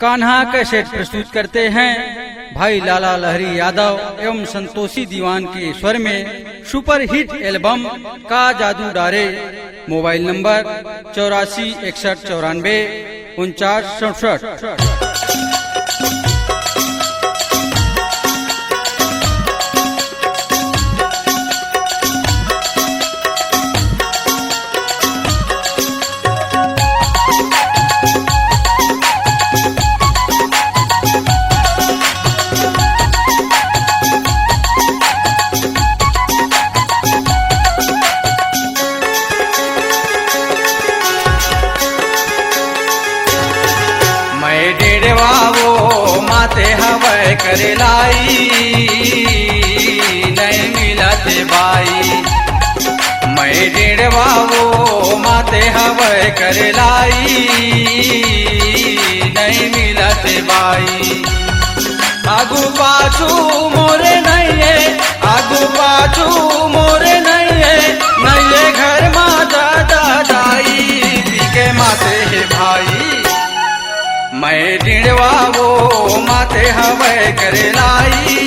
Kanha cassette प्रस्तुत करते हैं भाई लाला लहरी यादव एवं संतोषी दीवान के स्वर में सुपर हिट एल्बम का जादू डारे। Mobile number 8461944967। माते हवै करे लाई नहीं मिलत बाई। मैं डेढ़वा वो माते हवै करे लाई नहीं मिलत बाई। आगू पाछू मोरे नहीं है, आगू पाछू मोरे नहीं है, नहीं घर माँ दादा दाई पी के माते है भाई। मैं डिड़वा वो माते हवै करे लाई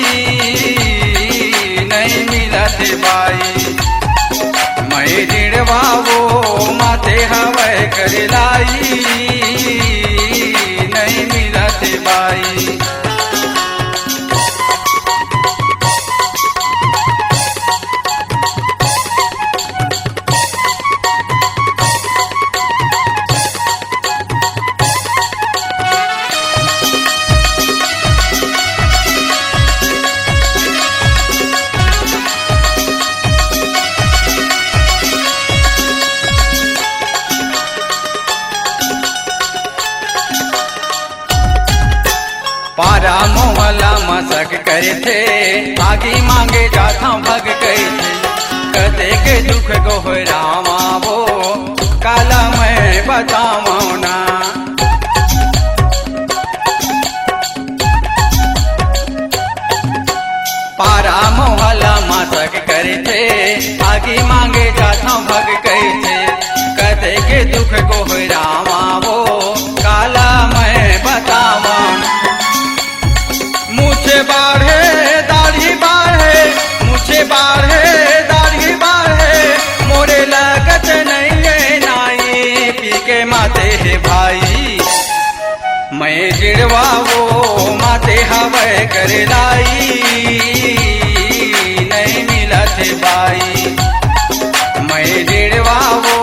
नहीं मिलत बाई। मैं डिड़वा वो माते हवै करे लाई नहीं मिलत बाई। पारा मोहल्ला मसक करे थे, आगे मांगे जाता भग गए थे। कते के दुख गोहरावा वो काला मैं बतावा ना। पारा मोहल्ला मसक करे थे, आगे मांगे जाता भग गए थे। कते के दुख गोहरावा वो काला मैं बतावा। मुझे बाढ़े दाढ़ी बाढ़े, मुझे बाढ़े दाढ़ी बाढ़े, मोरे लगत नहीं है नाई पी के माते है भाई। मैं गिड़वा वो माते हवै करे लाई नहीं मिलत बाई। मैं गिड़वा वो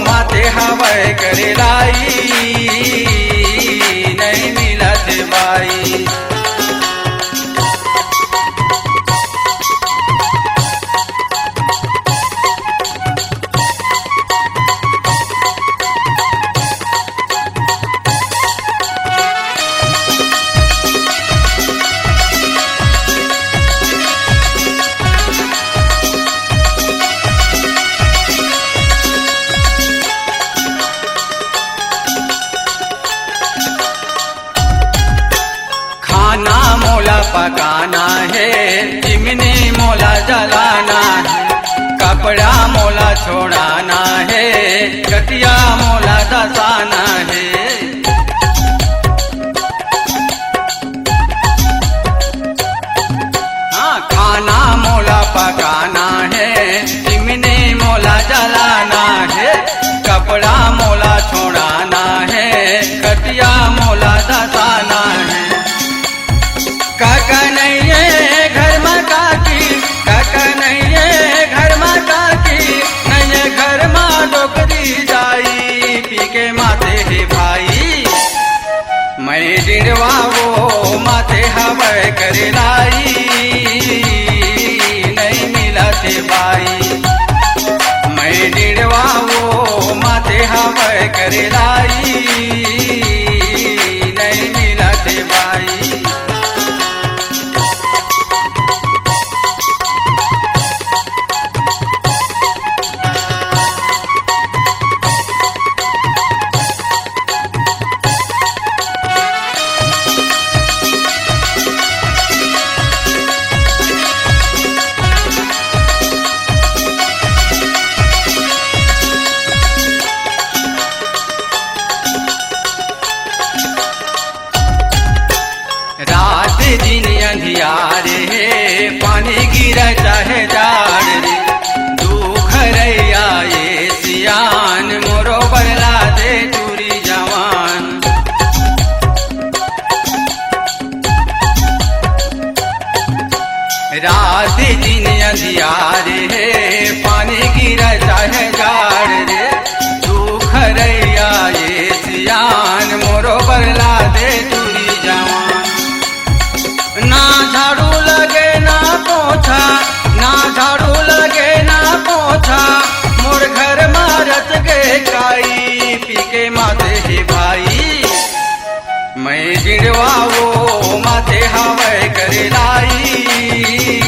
माते हवै करे लाई नहीं मिलत बाई। खाना मोला पकाना है, चिमनी मोला जलाना है, कपड़ा मोला छोड़ाना है, गटिया मोला दसाना है। हाँ, खाना मोला पकाना है, चिमनी मोला जलाना है, कपड़ा मोला छोड़ाना है, गटिया मोला दसाना है। काका नहीं है घर में काकी, काका नहीं है घर में काकी, नहीं है घर में डोकरी जाई पी के माते है भाई। मैं डिड़वा वो माते हवै करे लाई नहीं मिलत बाई। मैं डिड़वा वो माते हवै करे लाई नहीं मिलत बाई। सियारे हे पानी गिरा चाहे जाड़ रे दुख रैया ये सियान मोरो बरला दे चूरी जवान ना झाड़ू लगे ना पोछा ना झाड़ू लगे ना पोछा मोर घर मारत गए काई पी के माते हे भाई मैं गिरवा वो माथे हवे करे लाई